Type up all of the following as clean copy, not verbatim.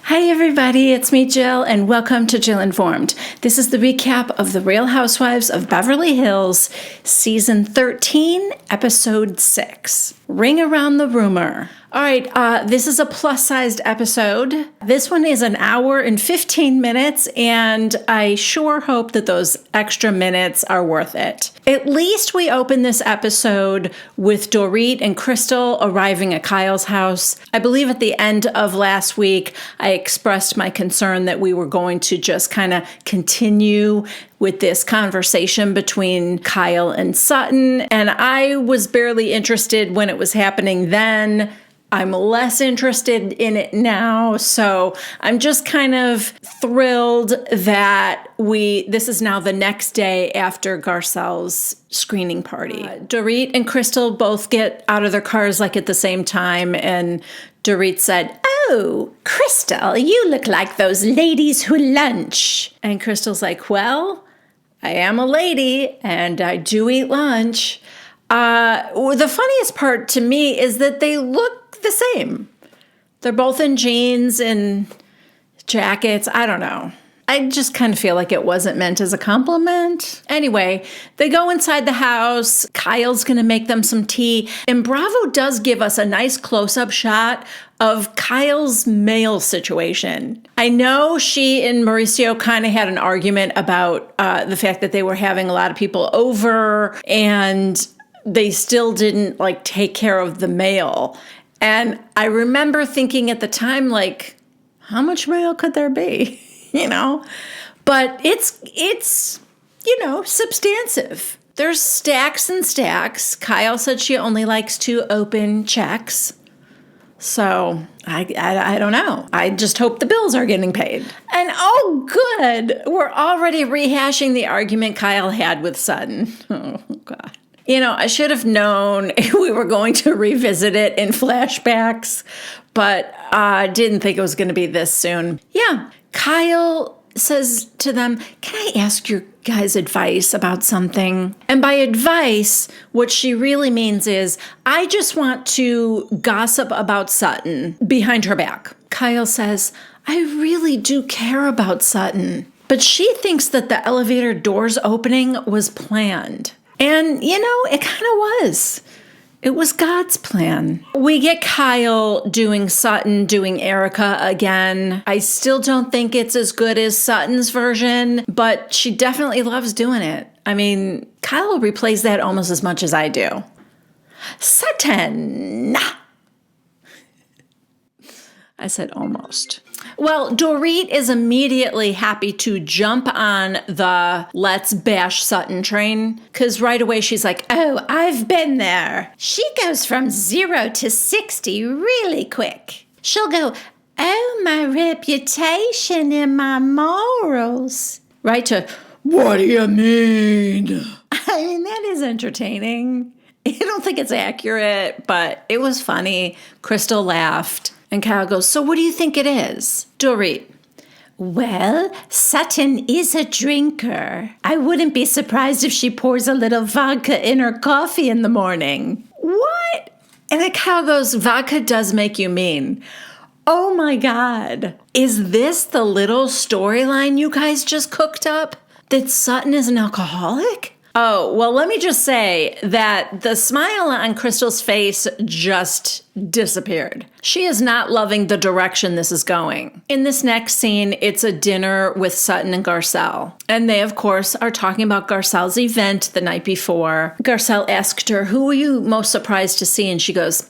Hi everybody, it's me Jill and welcome to Jill Informed. This is the recap of The Real Housewives of Beverly Hills, Season 13, Episode 6. Ring Around the Rumor. All right, this is a plus-sized episode. This one is an hour and 15 minutes, and I sure hope that those extra minutes are worth it. At least we open this episode with Dorit and Crystal arriving at Kyle's house. I believe at the end of last week, I expressed my concern that we were going to just kind of continue with this conversation between Kyle and Sutton, and I was barely interested when it was happening then. I'm less interested in it now, so I'm just kind of thrilled that this is now the next day after Garcelle's screening party. Dorit and Crystal both get out of their cars like at the same time, and Dorit said, "Oh, Crystal, you look like those ladies who lunch." And Crystal's like, "Well, I am a lady and I do eat lunch." The funniest part to me is that they look the same. They're both in jeans and jackets. I don't know. I just kind of feel like it wasn't meant as a compliment. Anyway, they go inside the house. Kyle's going to make them some tea. And Bravo does give us a nice close-up shot of Kyle's mail situation. I know she and Mauricio kind of had an argument about the fact that they were having a lot of people over and they still didn't take care of the mail. And I remember thinking at the time, how much mail could there be? But it's substantive. There's stacks and stacks. Kyle said she only likes to open checks. So I don't know. I just hope the bills are getting paid. And oh, good. We're already rehashing the argument Kyle had with Sutton. Oh, God. I should have known we were going to revisit it in flashbacks, but I didn't think it was going to be this soon. Yeah, Kyle says to them, "Can I ask your guys' advice about something?" And by advice, what she really means is, I just want to gossip about Sutton behind her back. Kyle says, "I really do care about Sutton." But she thinks that the elevator doors opening was planned. And, it kind of was. It was God's plan. We get Kyle doing Sutton, doing Erika again. I still don't think it's as good as Sutton's version, but she definitely loves doing it. I mean, Kyle replays that almost as much as I do. Sutton! I said almost. Well, Dorit is immediately happy to jump on the let's bash Sutton train, because right away she's like, "Oh, I've been there. She goes from 0 to 60 really quick. She'll go, 'Oh, my reputation and my morals.'" Right to, "What do you mean?" I mean, that is entertaining. I don't think it's accurate, but it was funny. Crystal laughed. And Kyle goes, "So what do you think it is?" Dorit, "Well, Sutton is a drinker. I wouldn't be surprised if she pours a little vodka in her coffee in the morning." What? And then Kyle goes, "Vodka does make you mean." Oh my God. Is this the little storyline you guys just cooked up? That Sutton is an alcoholic? Oh, well, let me just say that the smile on Crystal's face just disappeared. She is not loving the direction this is going. In this next scene, it's a dinner with Sutton and Garcelle. And they, of course, are talking about Garcelle's event the night before. Garcelle asked her, "Who were you most surprised to see?" And she goes,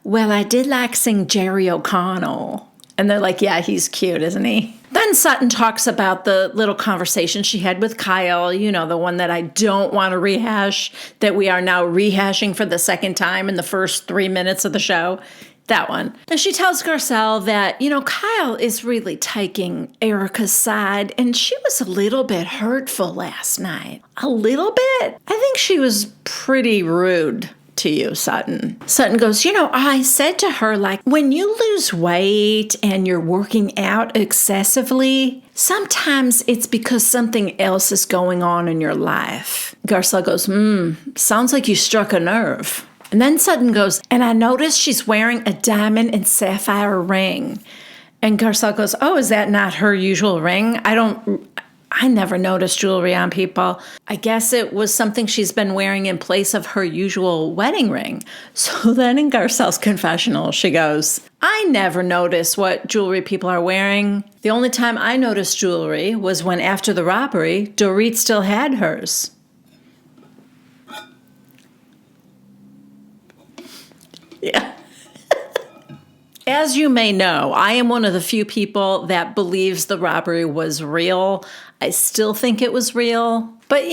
"Well, I did like seeing Jerry O'Connell." And they're like, "Yeah, he's cute, isn't he?" Then Sutton talks about the little conversation she had with Kyle, the one that I don't want to rehash, that we are now rehashing for the second time in the first 3 minutes of the show. That one. And she tells Garcelle that, Kyle is really taking Erika's side, and she was a little bit hurtful last night. A little bit? I think she was pretty rude to you, Sutton. Sutton goes, I said to her, when you lose weight and you're working out excessively, sometimes it's because something else is going on in your life. Garcelle goes, sounds like you struck a nerve. And then Sutton goes, and I noticed she's wearing a diamond and sapphire ring. And Garcelle goes, oh, is that not her usual ring? I never noticed jewelry on people. I guess it was something she's been wearing in place of her usual wedding ring. So then in Garcelle's confessional, she goes, I never notice what jewelry people are wearing. The only time I noticed jewelry was when after the robbery, Dorit still had hers. Yeah. As you may know, I am one of the few people that believes the robbery was real. I still think it was real, but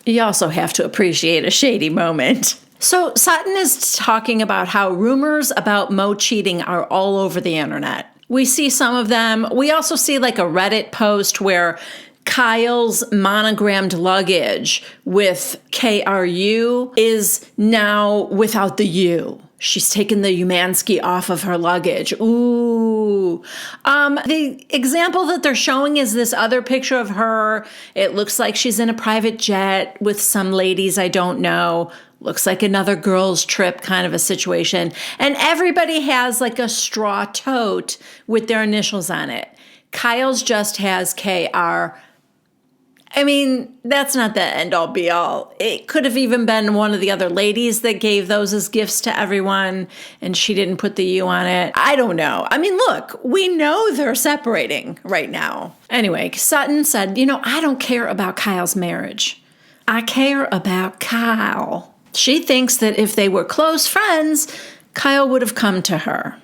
you also have to appreciate a shady moment. So Sutton is talking about how rumors about Mo cheating are all over the internet. We see some of them. We also see like a Reddit post where Kyle's monogrammed luggage with KRU is now without the U. She's taken the Umansky off of her luggage. Ooh. The example that they're showing is this other picture of her. It looks like she's in a private jet with some ladies I don't know. Looks like another girls' trip kind of a situation. And everybody has like a straw tote with their initials on it. Kyle's just has KR. I mean, that's not the end-all be-all. It could have even been one of the other ladies that gave those as gifts to everyone, and she didn't put the U on it. I don't know. I mean, look, we know they're separating right now. Anyway, Sutton said, I don't care about Kyle's marriage. I care about Kyle. She thinks that if they were close friends, Kyle would have come to her.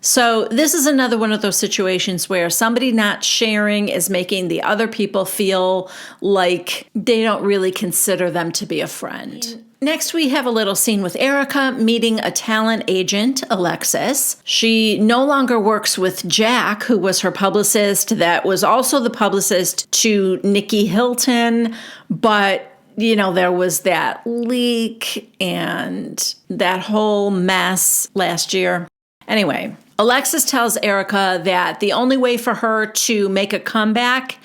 So this is another one of those situations where somebody not sharing is making the other people feel like they don't really consider them to be a friend. Next, we have a little scene with Erika meeting a talent agent, Alexis. She no longer works with Jack, who was her publicist, that was also the publicist to Nikki Hilton, but there was that leak and that whole mess last year. Anyway, Alexis tells Erika that the only way for her to make a comeback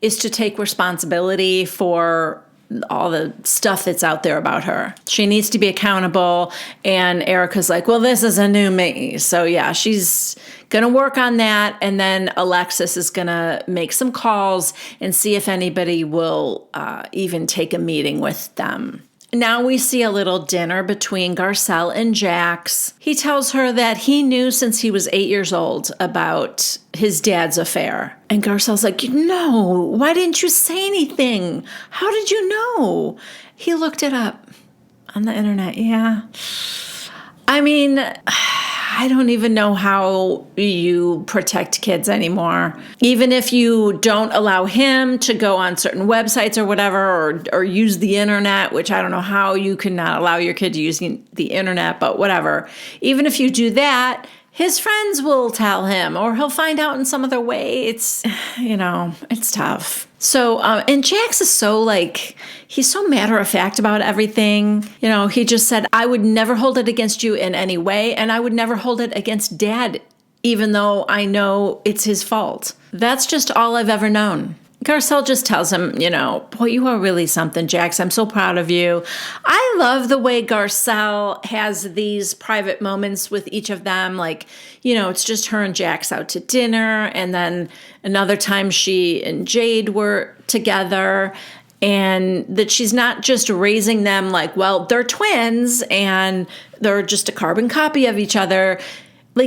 is to take responsibility for all the stuff that's out there about her. She needs to be accountable. And Erika's like, well, this is a new me. So yeah, she's going to work on that. And then Alexis is going to make some calls and see if anybody will even take a meeting with them. Now we see a little dinner between Garcelle and Jax. He tells her that he knew since he was 8 years old about his dad's affair. And Garcelle's like, no, why didn't you say anything? How did you know? He looked it up on the internet. Yeah. I mean, I don't even know how you protect kids anymore. Even if you don't allow him to go on certain websites or whatever, or use the internet, which I don't know how you can not allow your kid to use the internet, but whatever. Even if you do that, his friends will tell him, or he'll find out in some other way. It's, it's tough. So, and Jax is he's so matter-of-fact about everything. He just said, I would never hold it against you in any way, and I would never hold it against Dad, even though I know it's his fault. That's just all I've ever known. Garcelle just tells him, boy, you are really something, Jax. I'm so proud of you. I love the way Garcelle has these private moments with each of them. It's just her and Jax out to dinner. And then another time she and Jade were together. And that she's not just raising them like, well, they're twins and they're just a carbon copy of each other.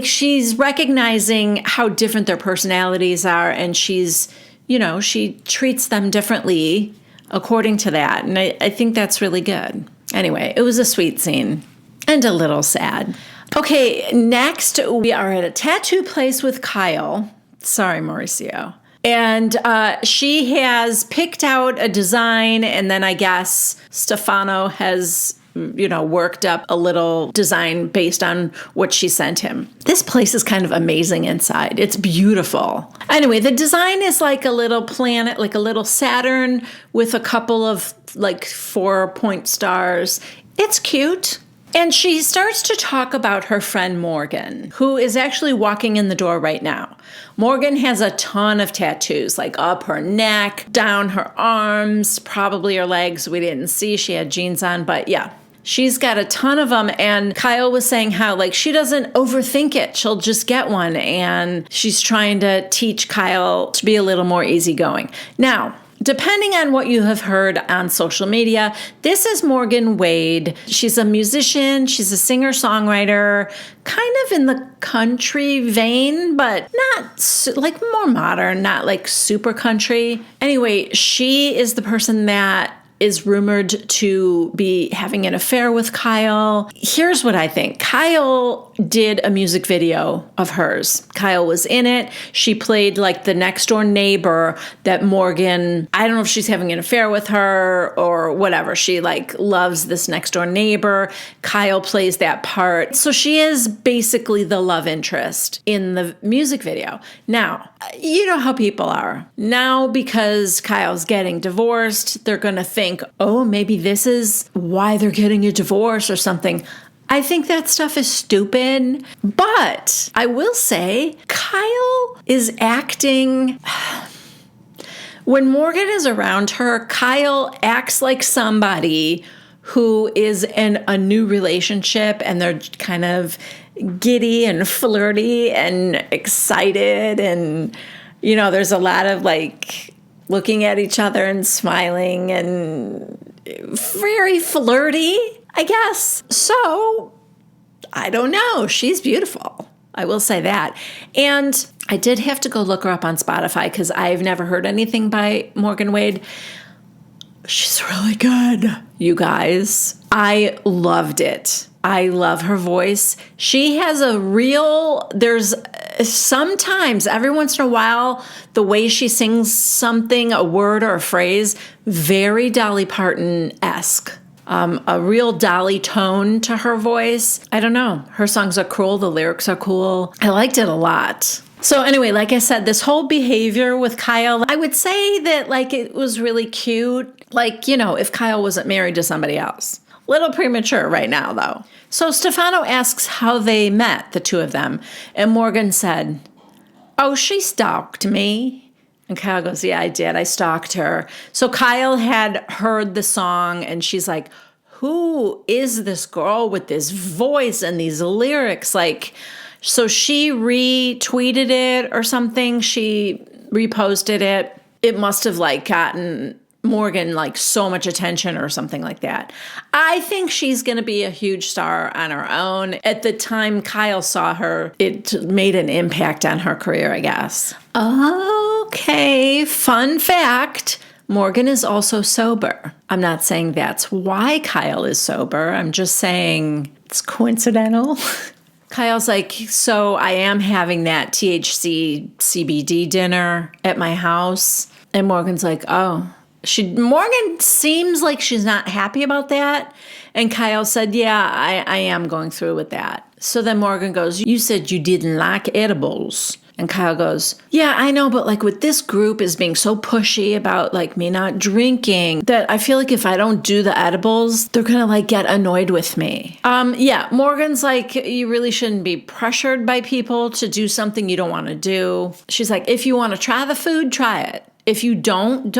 She's recognizing how different their personalities are. And she's she treats them differently according to that. And I think that's really good. Anyway, it was a sweet scene and a little sad. Okay, next we are at a tattoo place with Kyle. Sorry, Mauricio. And she has picked out a design, and then I guess Stefano has worked up a little design based on what she sent him. This place is kind of amazing inside. It's beautiful. Anyway, the design is like a little planet, like a little Saturn with a couple of 4-point stars. It's cute. And she starts to talk about her friend Morgan, who is actually walking in the door right now. Morgan has a ton of tattoos, up her neck, down her arms, probably her legs. We didn't see. She had jeans on, but yeah. She's got a ton of them. And Kyle was saying how, like, she doesn't overthink it. She'll just get one. And she's trying to teach Kyle to be a little more easygoing. Now, depending on what you have heard on social media, this is Morgan Wade. She's a musician. She's a singer-songwriter, kind of in the country vein, but not like more modern, not like super country. Anyway, she is the person that is rumored to be having an affair with Kyle. Here's what I think. Kyle did a music video of hers. Kyle was in it. She played like the next door neighbor that Morgan, I don't know if she's having an affair with her or whatever. She like loves this next door neighbor. Kyle plays that part. So she is basically the love interest in the music video. Now, you know how people are. Now, because Kyle's getting divorced, they're going to think, oh, maybe this is why they're getting a divorce or something. I think that stuff is stupid. But I will say, Kyle is acting... When Morgan is around her, Kyle acts like somebody who is in a new relationship and they're kind of giddy and flirty and excited. And, you know, there's a lot of like looking at each other and smiling and very flirty, I guess. So, I don't know. She's beautiful. I will say that. And I did have to go look her up on Spotify because I've never heard anything by Morgan Wade. She's really good, you guys. I loved it. I love her voice. She has there's sometimes, every once in a while, the way she sings something, a word or a phrase, very Dolly Parton-esque. A real Dolly tone to her voice. I don't know. Her songs are cool. The lyrics are cool. I liked it a lot. So anyway, like I said, this whole behavior with Kyle, I would say that like it was really cute. Like, you know, if Kyle wasn't married to somebody else. Little premature right now, though. So Stefano asks how they met, the two of them. And Morgan said, oh, she stalked me. And Kyle goes, yeah, I did. I stalked her. So Kyle had heard the song and she's like, who is this girl with this voice and these lyrics? Like, so she retweeted it or something. She reposted it. It must have like gotten Morgan like so much attention or something like that. I think she's going to be a huge star on her own. At the time Kyle saw her, it made an impact on her career, I guess. Okay, fun fact. Morgan is also sober. I'm not saying that's why Kyle is sober. I'm just saying it's coincidental. Kyle's like, so I am having that THC CBD dinner at my house. And Morgan's like, oh. Morgan seems like she's not happy about that. And Kyle said, yeah, I am going through with that. So then Morgan goes, you said you didn't like edibles. And Kyle goes, yeah, I know, but like with this group is being so pushy about like me not drinking that I feel like if I don't do the edibles, they're going to like get annoyed with me. Yeah, Morgan's like, you really shouldn't be pressured by people to do something you don't want to do. She's like, if you want to try the food, try it. If you don't.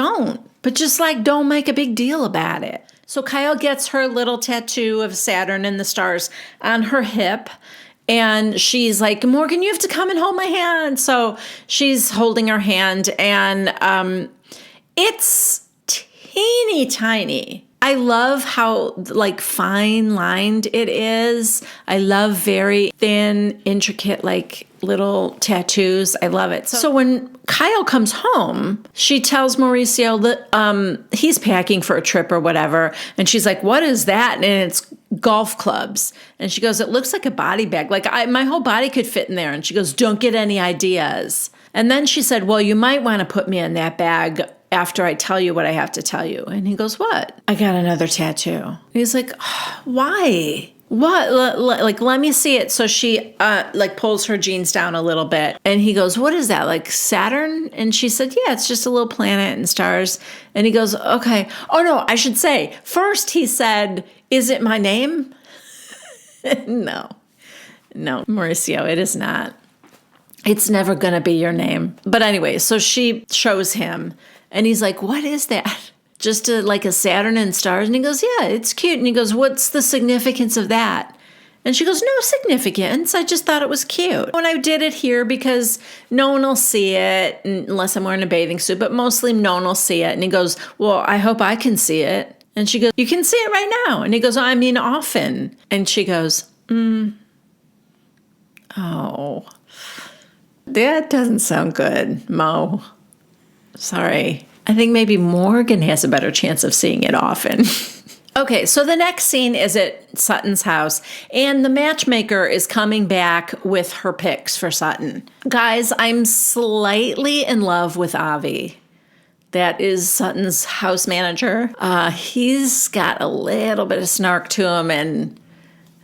But just like, don't make a big deal about it. So Kyle gets her little tattoo of Saturn and the stars on her hip. And she's like, Morgan, you have to come and hold my hand. So she's holding her hand. And it's teeny tiny. I love how like fine lined it is. I love very thin, intricate, like little tattoos. I love it. So when Kyle comes home, she tells Mauricio that he's packing for a trip or whatever. And she's like, what is that? And it's golf clubs. And she goes, it looks like a body bag. Like my whole body could fit in there. And she goes, don't get any ideas. And then she said, well, you might want to put me in that bag after I tell you what I have to tell you. And he goes, what? I got another tattoo. And he's like, oh, why? What? Like, let me see it. So she like pulls her jeans down a little bit. And he goes, what is that? Like Saturn? And she said, yeah, it's just a little planet and stars. And he goes, okay. Oh, no, I should say, first he said, is it my name? No, Mauricio, it is not. It's never going to be your name. But anyway, so she shows him. And he's like, what is that? Just like a Saturn and stars? And he goes, yeah, it's cute. And he goes, what's the significance of that? And she goes, no significance. I just thought it was cute. And I did it here because no one will see it unless I'm wearing a bathing suit, but mostly no one will see it. And he goes, well, I hope I can see it. And she goes, you can see it right now. And he goes, I mean, often. And she goes, oh, that doesn't sound good, Mo. Sorry. I think maybe Morgan has a better chance of seeing it often. Okay, so the next scene is at Sutton's house, and the matchmaker is coming back with her picks for Sutton. Guys, I'm slightly in love with Avi. That is Sutton's house manager. He's got a little bit of snark to him, and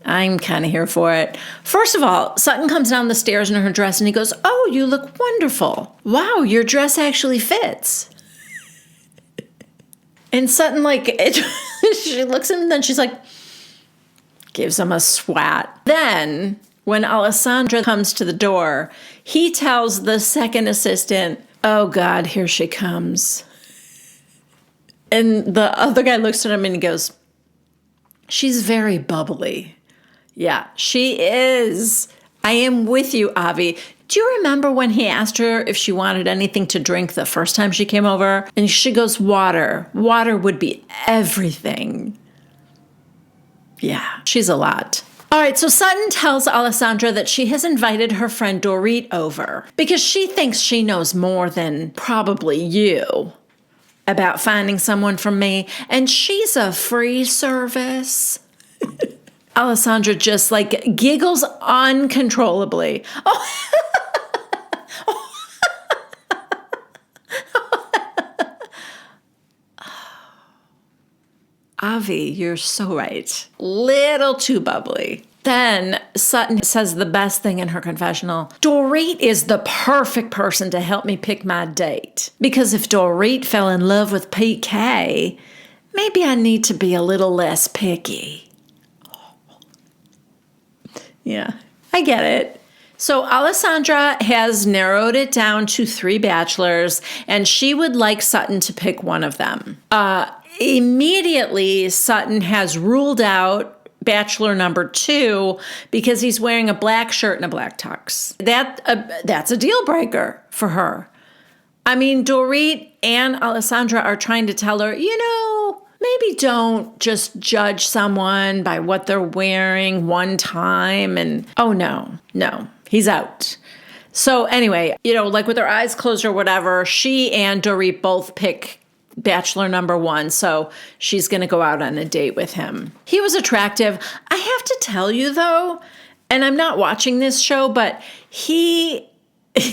I'm kind of here for it. First of all, Sutton comes down the stairs in her dress, and he goes, oh, you look wonderful. Wow, your dress actually fits. And Sutton, she looks at him and then she's like, gives him a swat. Then, when Alessandra comes to the door, he tells the second assistant, oh God, here she comes. And the other guy looks at him and he goes, she's very bubbly. Yeah, she is. I am with you, Avi. Do you remember when he asked her if she wanted anything to drink the first time she came over? And she goes, water. Water would be everything. Yeah, she's a lot. All right, so Sutton tells Alessandra that she has invited her friend Dorit over because she thinks she knows more than probably you about finding someone from me. And she's a free service. Alessandra just giggles uncontrollably. Oh, Avi, you're so right. Little too bubbly. Then Sutton says the best thing in her confessional. Dorit is the perfect person to help me pick my date. Because if Dorit fell in love with PK, maybe I need to be a little less picky. Yeah, I get it. So Alessandra has narrowed it down to 3 bachelors, and she would like Sutton to pick one of them. Immediately, Sutton has ruled out bachelor number 2 because he's wearing a black shirt and a black tux. That's a deal breaker for her. I mean, Dorit and Alessandra are trying to tell her, maybe don't just judge someone by what they're wearing one time. And oh, no, he's out. So anyway, with her eyes closed or whatever, she and Dorit both pick bachelor number 1, so she's going to go out on a date with him. He was attractive. I have to tell you, though, and I'm not watching this show, but he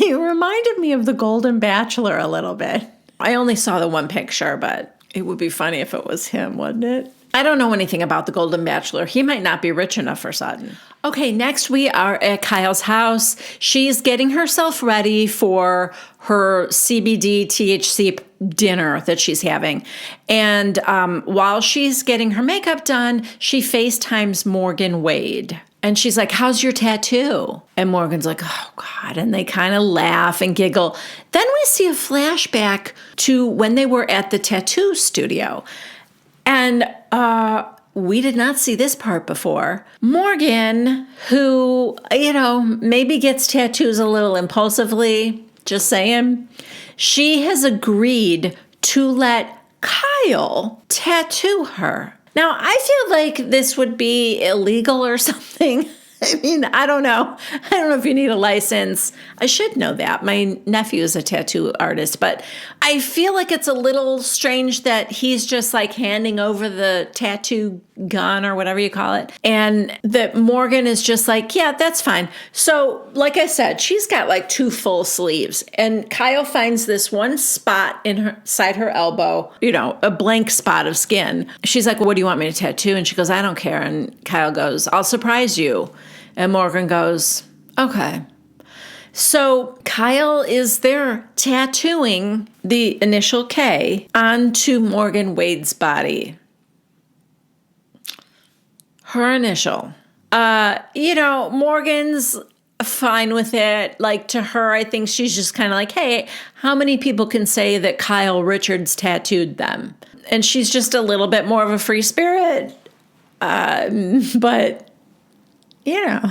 reminded me of the Golden Bachelor a little bit. I only saw the one picture, but it would be funny if it was him, wouldn't it? I don't know anything about the Golden Bachelor. He might not be rich enough for Sutton. Okay, next we are at Kyle's house. She's getting herself ready for her CBD THC dinner that she's having. And while she's getting her makeup done, she FaceTimes Morgan Wade. And she's like, how's your tattoo? And Morgan's like, oh, God. And they kind of laugh and giggle. Then we see a flashback to when they were at the tattoo studio. And we did not see this part before. Morgan, who, maybe gets tattoos a little impulsively, just saying, she has agreed to let Kyle tattoo her. Now, I feel like this would be illegal or something. I mean, I don't know. I don't know if you need a license. I should know that. My nephew is a tattoo artist, but I feel like it's a little strange that he's just handing over the tattoo gun or whatever you call it. And that Morgan is just like, yeah, that's fine. So like I said, she's got 2 full sleeves, and Kyle finds this one spot inside her elbow, a blank spot of skin. She's like, well, what do you want me to tattoo? And she goes, I don't care. And Kyle goes, I'll surprise you. And Morgan goes, okay. So Kyle is there tattooing the initial K onto Morgan Wade's body. Her initial. Morgan's fine with it. To her, I think she's just kind of like, hey, how many people can say that Kyle Richards tattooed them? And she's just a little bit more of a free spirit. But, you know,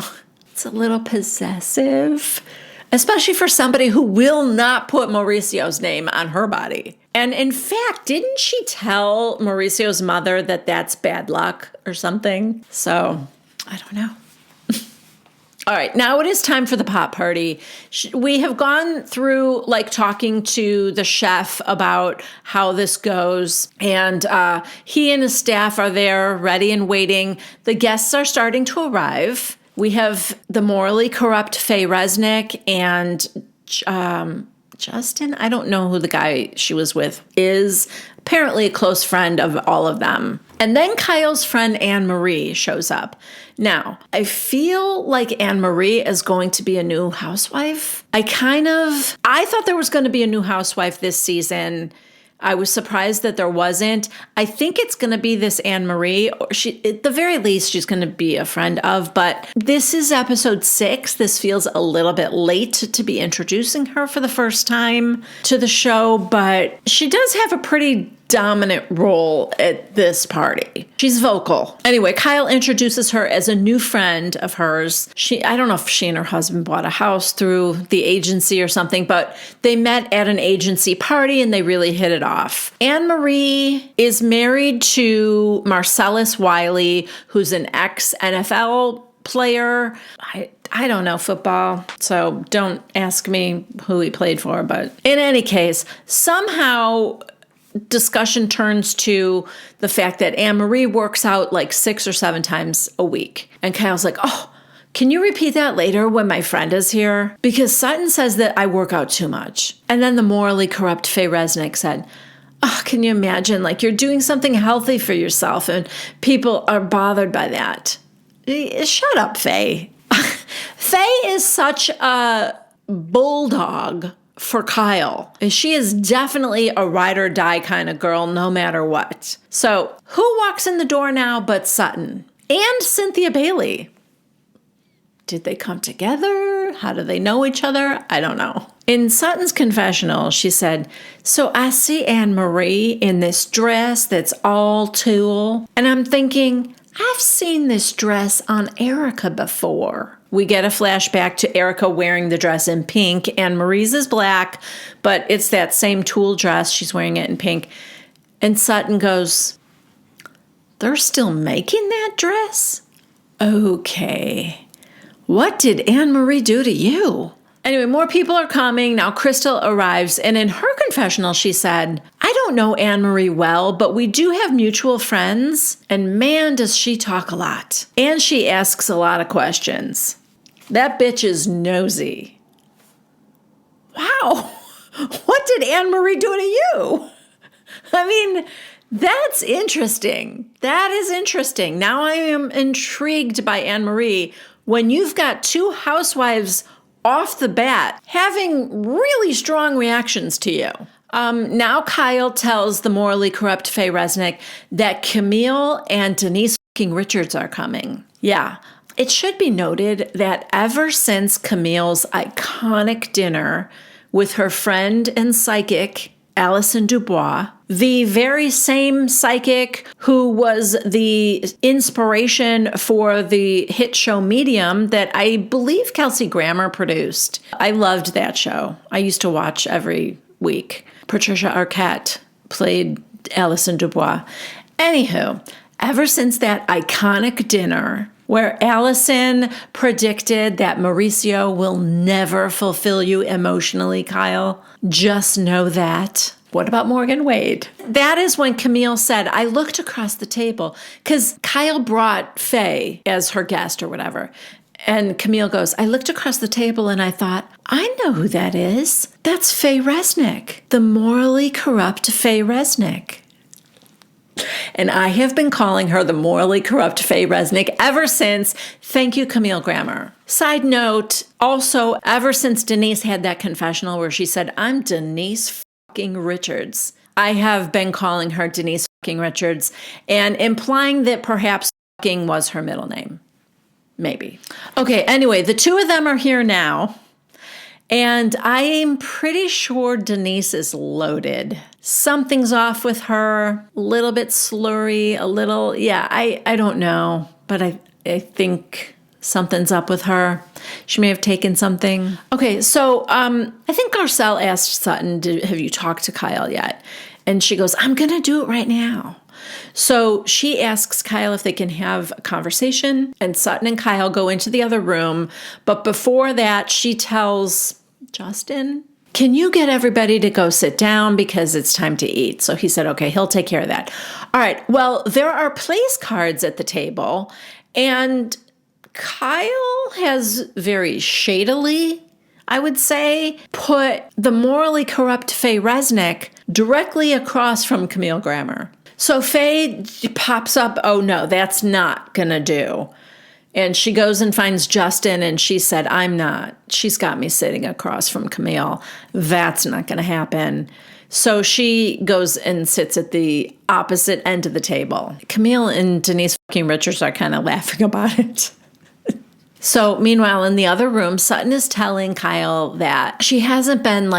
it's a little possessive, especially for somebody who will not put Mauricio's name on her body. And in fact, didn't she tell Mauricio's mother that that's bad luck or something? So I don't know. All right, now it is time for the pop party. We have gone through like talking to the chef about how this goes, and he and his staff are there ready and waiting. The guests are starting to arrive. We have the morally corrupt Faye Resnick and Justin. I don't know who the guy she was with is. Apparently a close friend of all of them. And then Kyle's friend Anne-Marie shows up. Now, I feel like Anne-Marie is going to be a new housewife. I thought there was going to be a new housewife this season. I was surprised that there wasn't. I think it's going to be this Anne-Marie. At the very least, she's going to be a friend of. But this is episode 6. This feels a little bit late to be introducing her for the first time to the show. But she does have a pretty dominant role at this party. She's vocal. Anyway, Kyle introduces her as a new friend of hers. I don't know if she and her husband bought a house through the agency or something, but they met at an agency party and they really hit it off. Anne-Marie is married to Marcellus Wiley, who's an ex-NFL player. I don't know football, so don't ask me who he played for, but in any case, somehow discussion turns to the fact that Anne-Marie works out like 6 or 7 times a week. And Kyle's like, oh, can you repeat that later when my friend is here? Because Sutton says that I work out too much. And then the morally corrupt Faye Resnick said, oh, can you imagine? Like you're doing something healthy for yourself and people are bothered by that. Shut up, Faye. Faye is such a bulldog for Kyle. She is definitely a ride or die kind of girl, no matter what. So who walks in the door now but Sutton and Cynthia Bailey? Did they come together? How do they know each other? I don't know. In Sutton's confessional, she said, so I see Anne-Marie in this dress that's all tulle, and I'm thinking, I've seen this dress on Erika before. We get a flashback to Erika wearing the dress in pink, and Marie's is black, but it's that same tulle dress. She's wearing it in pink. And Sutton goes, they're still making that dress? Okay. What did Anne-Marie do to you? Anyway, more people are coming. Now Crystal arrives, and in her confessional, she said, I don't know Anne-Marie well, but we do have mutual friends, and man, does she talk a lot. And she asks a lot of questions. That bitch is nosy. Wow. What did Anne-Marie do to you? I mean, that's interesting. That is interesting. Now I am intrigued by Anne-Marie when you've got 2 housewives off the bat having really strong reactions to you. Now Kyle tells the morally corrupt Faye Resnick that Camille and Denise Richards are coming. Yeah. It should be noted that ever since Camille's iconic dinner with her friend and psychic, Alison Dubois, the very same psychic who was the inspiration for the hit show Medium that I believe Kelsey Grammer produced. I loved that show. I used to watch every week. Patricia Arquette played Alison Dubois. Anywho, ever since that iconic dinner where Alison predicted that Mauricio will never fulfill you emotionally, Kyle, just know that. What about Morgan Wade? That is when Camille said, I looked across the table because Kyle brought Faye as her guest or whatever. And Camille goes, I looked across the table and I thought, I know who that is. That's Faye Resnick, the morally corrupt Faye Resnick. And I have been calling her the morally corrupt Faye Resnick ever since. Thank you, Camille Grammer. Side note, also, ever since Denise had that confessional where she said, I'm Denise fucking Richards, I have been calling her Denise fucking Richards and implying that perhaps fucking was her middle name. Maybe. Okay, anyway, the 2 of them are here now. And I am pretty sure Denise is loaded. Something's off with her, a little bit slurry, I don't know, but I think something's up with her. She may have taken something. Okay, so I think Garcelle asked Sutton, have you talked to Kyle yet? And she goes, I'm going to do it right now. So she asks Kyle if they can have a conversation, and Sutton and Kyle go into the other room. But before that, she tells Justin, can you get everybody to go sit down because it's time to eat? So he said, okay, he'll take care of that. All right, well, there are place cards at the table, and Kyle has very shadily, I would say, put the morally corrupt Faye Resnick directly across from Camille Grammer. So Faye pops up, oh no, that's not gonna do. And she goes and finds Justin, and she said, I'm not. She's got me sitting across from Camille. That's not gonna happen. So she goes and sits at the opposite end of the table. Camille and Denise fucking Richards are kind of laughing about it. So meanwhile, in the other room, Sutton is telling Kyle that she hasn't been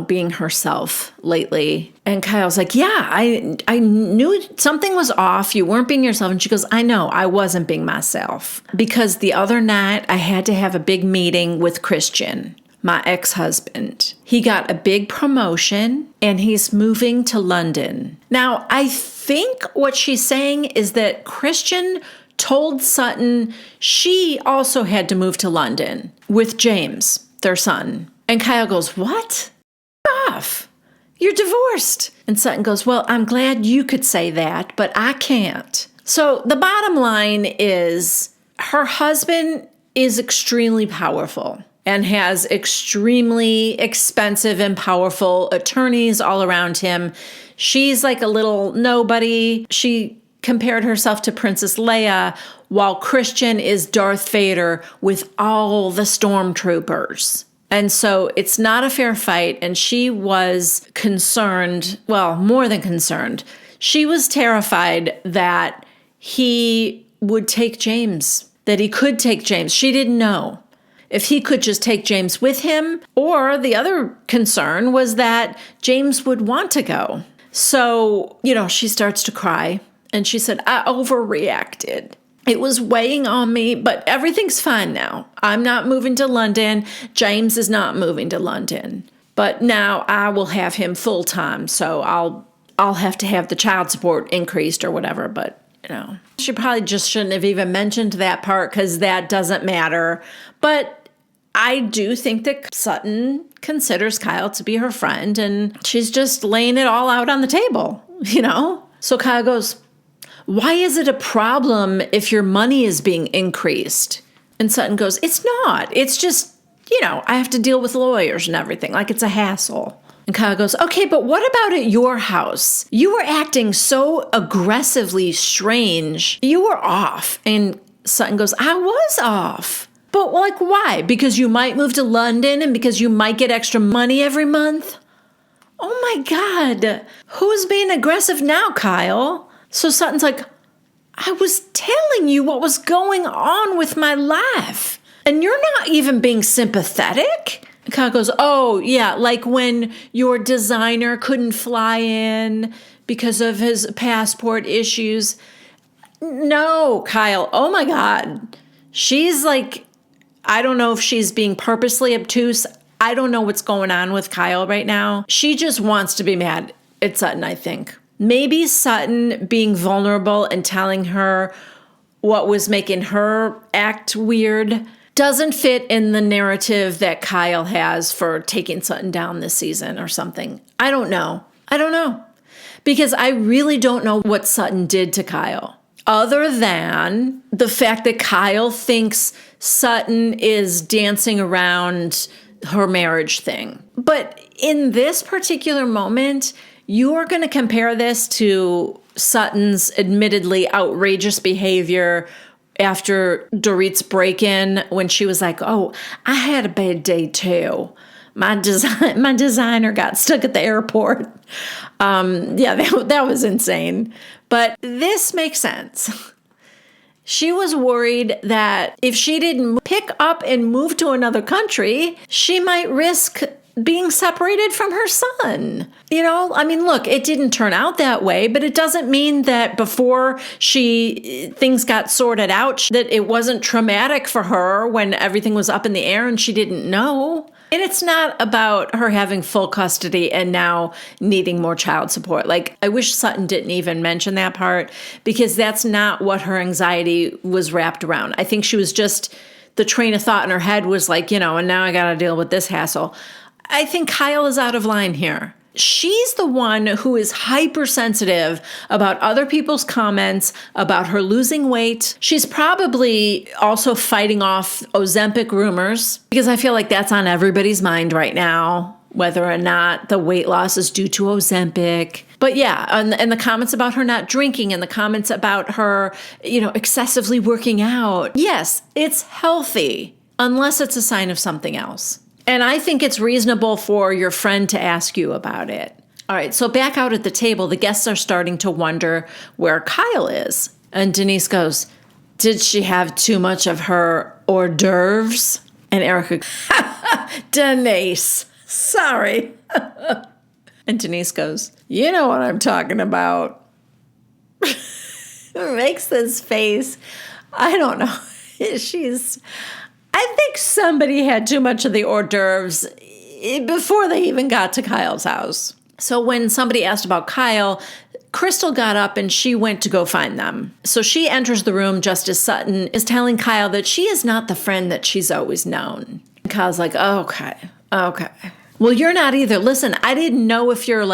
being herself lately. And Kyle's like, yeah, I knew something was off. You weren't being yourself. And she goes, I know, I wasn't being myself. Because the other night I had to have a big meeting with Christian, my ex-husband. He got a big promotion and he's moving to London. Now, I think what she's saying is that Christian told Sutton she also had to move to London with James, their son. And Kyle goes, what? Off. You're divorced. And Sutton goes, well, I'm glad you could say that, but I can't. So the bottom line is her husband is extremely powerful and has extremely expensive and powerful attorneys all around him. She's like a little nobody. She compared herself to Princess Leia, while Christian is Darth Vader with all the stormtroopers. And so it's not a fair fight, and she was concerned, well, more than concerned. She was terrified that he would take James, that he could take James. She didn't know if he could just take James with him, or the other concern was that James would want to go. So, she starts to cry. And she said, I overreacted. It was weighing on me, but everything's fine now. I'm not moving to London. James is not moving to London. But now I will have him full time, so I'll have to have the child support increased or whatever. But, she probably just shouldn't have even mentioned that part because that doesn't matter. But I do think that Sutton considers Kyle to be her friend, and she's just laying it all out on the table, So Kyle goes, why is it a problem if your money is being increased? And Sutton goes, it's not. It's just, I have to deal with lawyers and everything. Like it's a hassle. And Kyle goes, okay, but what about at your house? You were acting so aggressively strange. You were off. And Sutton goes, I was off. But why? Because you might move to London and because you might get extra money every month? Oh my God. Who's being aggressive now, Kyle? So Sutton's like, I was telling you what was going on with my life, and you're not even being sympathetic? And Kyle goes, oh, yeah, like when your designer couldn't fly in because of his passport issues. No, Kyle, oh my God. She's like, I don't know if she's being purposely obtuse. I don't know what's going on with Kyle right now. She just wants to be mad at Sutton, I think. Maybe Sutton being vulnerable and telling her what was making her act weird doesn't fit in the narrative that Kyle has for taking Sutton down this season or something. I don't know. Because I really don't know what Sutton did to Kyle, other than the fact that Kyle thinks Sutton is dancing around her marriage thing. But in this particular moment, you are going to compare this to Sutton's admittedly outrageous behavior after Dorit's break-in when she was like, oh, I had a bad day too. My designer got stuck at the airport. That was insane. But this makes sense. She was worried that if she didn't pick up and move to another country, she might risk being separated from her son. Look, it didn't turn out that way, but it doesn't mean that before things got sorted out, that it wasn't traumatic for her when everything was up in the air and she didn't know. And it's not about her having full custody and now needing more child support. Like, I wish Sutton didn't even mention that part, because that's not what her anxiety was wrapped around. I think she was just, the train of thought in her head was like, and now I got to deal with this hassle. I think Kyle is out of line here. She's the one who is hypersensitive about other people's comments about her losing weight. She's probably also fighting off Ozempic rumors, because I feel like that's on everybody's mind right now, whether or not the weight loss is due to Ozempic. But yeah, and the comments about her not drinking and the comments about her, excessively working out. Yes, it's healthy, unless it's a sign of something else. And I think it's reasonable for your friend to ask you about it. All right, so back out at the table, the guests are starting to wonder where Kyle is. And Denise goes, did she have too much of her hors d'oeuvres? And Erika, Denise, sorry. And Denise goes, you know what I'm talking about. Makes this face. I don't know. I think somebody had too much of the hors d'oeuvres before they even got to Kyle's house. So when somebody asked about Kyle, Crystal got up and she went to go find them. So she enters the room just as Sutton is telling Kyle that she is not the friend that she's always known. And Kyle's like, okay. Well, you're not either. Listen, I didn't know if your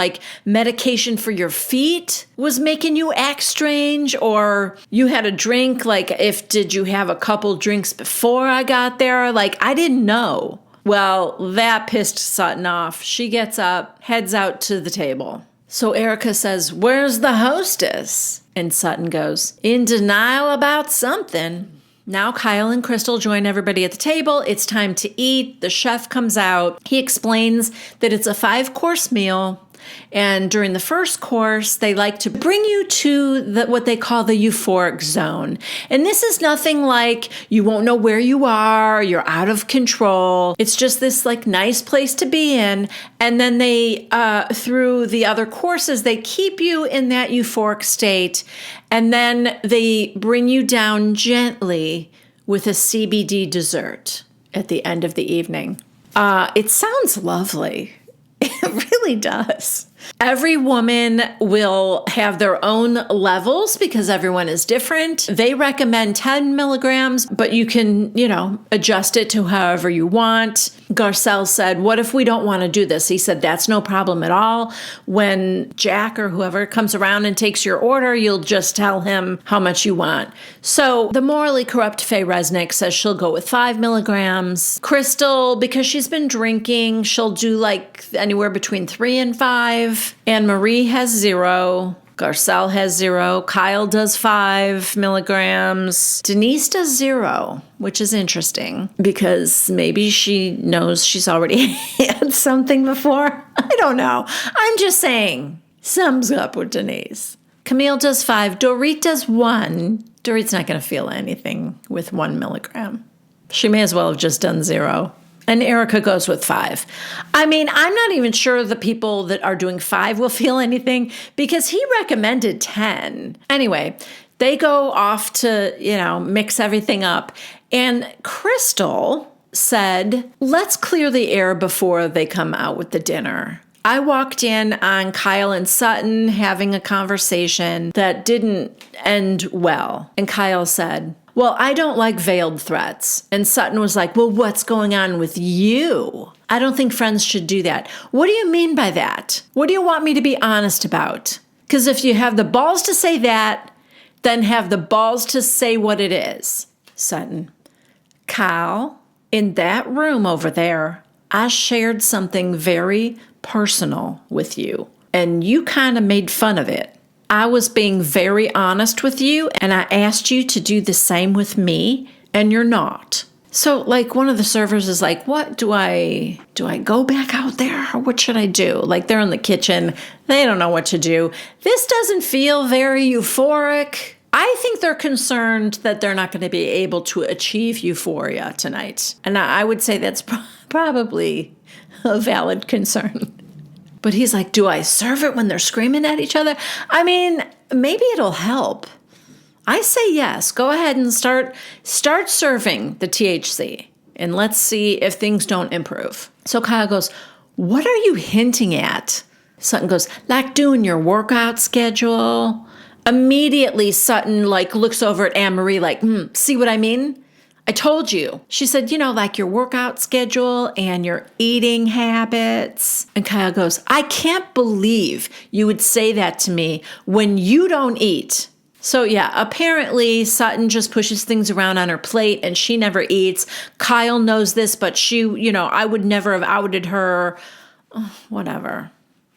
medication for your feet was making you act strange, or you had a drink. Did you have a couple drinks before I got there? I didn't know. Well, that pissed Sutton off. She gets up, heads out to the table. So Erika says, where's the hostess? And Sutton goes, in denial about something. Now Kyle and Crystal join everybody at the table. It's time to eat. The chef comes out. He explains that it's a 5-course meal. And during the first course, they like to bring you to what they call the euphoric zone. And this is nothing like you won't know where you are, you're out of control. It's just this nice place to be in. And then they, through the other courses, they keep you in that euphoric state. And then they bring you down gently with a CBD dessert at the end of the evening. It sounds lovely. It really does. Every woman will have their own levels because everyone is different. They recommend 10 milligrams, but you can, adjust it to however you want. Garcelle said, what if we don't want to do this? He said, that's no problem at all. When Jack or whoever comes around and takes your order, you'll just tell him how much you want. So the morally corrupt Faye Resnick says she'll go with 5 milligrams. Crystal, because she's been drinking, she'll do anywhere between 3 and 5. Anne Marie has 0. Garcelle has 0. Kyle does 5 milligrams. Denise does 0, which is interesting because maybe she knows she's already had something before. I don't know. I'm just saying, sums up with Denise. Camille does 5. Dorit does 1. Dorit's not going to feel anything with 1 milligram. She may as well have just done 0. And Erika goes with 5. I'm not even sure the people that are doing 5 will feel anything because he recommended 10. Anyway, they go off to, mix everything up. And Crystal said, let's clear the air before they come out with the dinner. I walked in on Kyle and Sutton having a conversation that didn't end well. And Kyle said, well, I don't like veiled threats. And Sutton was like, well, what's going on with you? I don't think friends should do that. What do you mean by that? What do you want me to be honest about? Because if you have the balls to say that, then have the balls to say what it is. Sutton, Kyle, in that room over there, I shared something very personal with you, and you kind of made fun of it. I was being very honest with you, and I asked you to do the same with me, and you're not. So, one of the servers is like, what do I go back out there? Or what should I do? They're in the kitchen. They don't know what to do. This doesn't feel very euphoric. I I think they're concerned that they're not going to be able to achieve euphoria tonight. And I would say that's probably a valid concern. But he's like, do I serve it when they're screaming at each other? I mean, maybe it'll help. I say yes. Go ahead and start serving the THC. And let's see if things don't improve. So Kyle goes, what are you hinting at? Sutton goes, like doing your workout schedule. Immediately, Sutton looks over at Anne-Marie like, see what I mean? I told you. She said, like your workout schedule and your eating habits. And Kyle goes, I can't believe you would say that to me when you don't eat. So yeah, apparently Sutton just pushes things around on her plate and she never eats. Kyle knows this, but she, I would never have outed her. Whatever.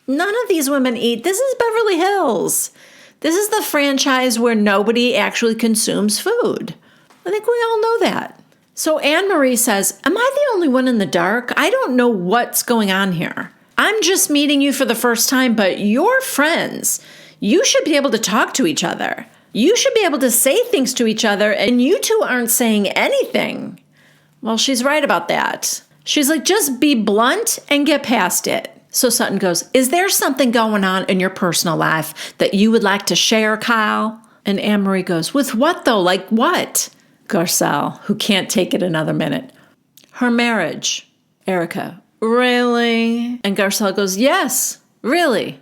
None of these women eat. This is Beverly Hills. This is the franchise where nobody actually consumes food. I think we all know that. So Anne-Marie says, am I the only one in the dark? I don't know what's going on here. I'm just meeting you for the first time, but you're friends. You should be able to talk to each other. You should be able to say things to each other, and you two aren't saying anything. Well, she's right about that. She's like, just be blunt and get past it. So Sutton goes, is there something going on in your personal life that you would like to share, Kyle? And Anne-Marie goes, with what though? Like what? Garcelle, who can't take it another minute. Her marriage. Erika, really? And Garcelle goes, yes, really.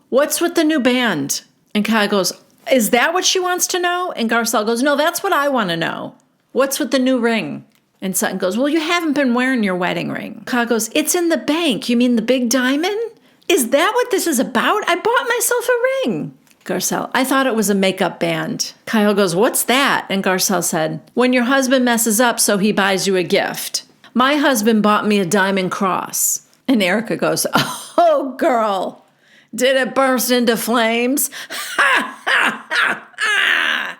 What's with the new band? And Kyle goes, is that what she wants to know? And Garcelle goes, no, that's what I want to know. What's with the new ring? And Sutton goes, well, you haven't been wearing your wedding ring. Kyle goes, it's in the bank. You mean the big diamond? Is that what this is about? I bought myself a ring. Garcelle, I thought it was a makeup band. Kyle goes, what's that? And Garcelle said, when your husband messes up, so he buys you a gift. My husband bought me a diamond cross. And Erika goes, oh, girl, did it burst into flames? Ha, ha, ha, ha.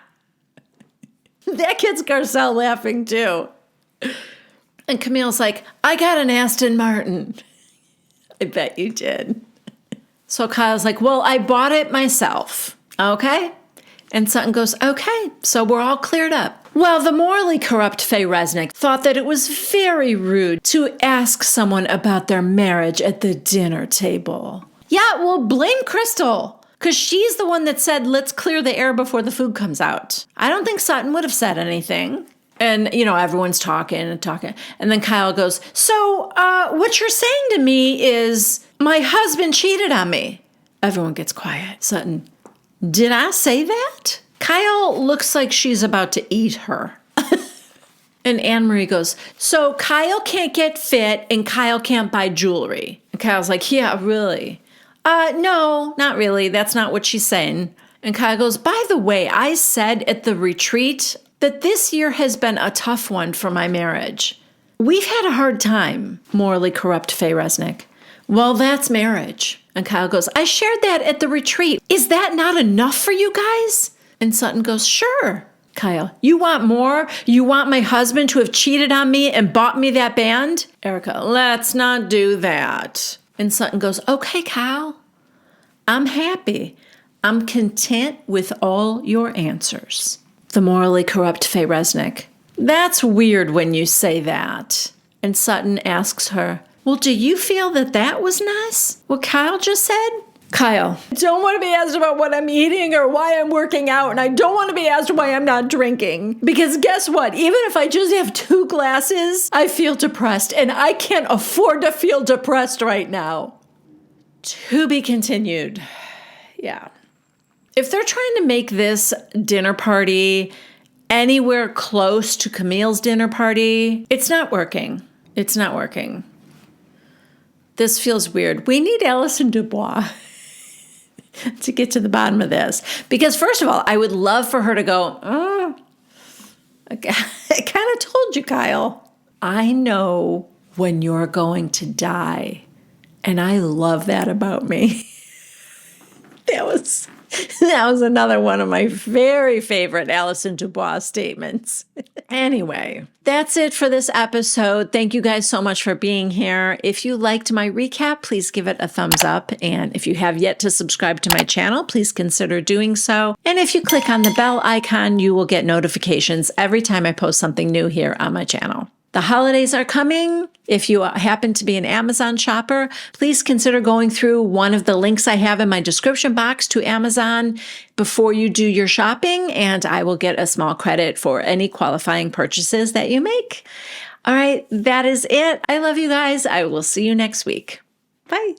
That gets Garcelle laughing too. And Camille's like, I got an Aston Martin. I bet you did. So Kyle's like, well, I bought it myself. Okay? And Sutton goes, okay, so we're all cleared up. Well, the morally corrupt Faye Resnick thought that it was very rude to ask someone about their marriage at the dinner table. Yeah, well, blame Crystal, because she's the one that said, let's clear the air before the food comes out. I don't think Sutton would have said anything. And, everyone's talking and talking. And then Kyle goes, so what you're saying to me is my husband cheated on me. Everyone gets quiet. Sutton, did I say that? Kyle looks like she's about to eat her. And Anne-Marie goes, so Kyle can't get fit and Kyle can't buy jewelry. And Kyle's like, yeah, really? No, not really. That's not what she's saying. And Kyle goes, by the way, I said at the retreat that this year has been a tough one for my marriage. We've had a hard time, morally corrupt Faye Resnick. Well, that's marriage. And Kyle goes, I shared that at the retreat. Is that not enough for you guys? And Sutton goes, sure. Kyle, you want more? You want my husband to have cheated on me and bought me that band? Erika, let's not do that. And Sutton goes, okay, Kyle, I'm happy. I'm content with all your answers. The morally corrupt Faye Resnick. That's weird when you say that. And Sutton asks her, well, do you feel that was nice? What Kyle just said? Kyle, I don't want to be asked about what I'm eating or why I'm working out, and I don't want to be asked why I'm not drinking. Because guess what? Even if I just have 2 glasses, I feel depressed, and I can't afford to feel depressed right now. To be continued. Yeah. If they're trying to make this dinner party anywhere close to Camille's dinner party, it's not working. It's not working. This feels weird. We need Alison Dubois to get to the bottom of this. Because first of all, I would love for her to go, I kind of told you, Kyle. I know when you're going to die. And I love that about me. That was another one of my very favorite Alison Dubois statements. Anyway, that's it for this episode. Thank you guys so much for being here. If you liked my recap, please give it a thumbs up. And if you have yet to subscribe to my channel, please consider doing so. And if you click on the bell icon, you will get notifications every time I post something new here on my channel. The holidays are coming. If you happen to be an Amazon shopper, please consider going through one of the links I have in my description box to Amazon before you do your shopping, and I will get a small credit for any qualifying purchases that you make. All right, that is it. I love you guys. I will see you next week. Bye.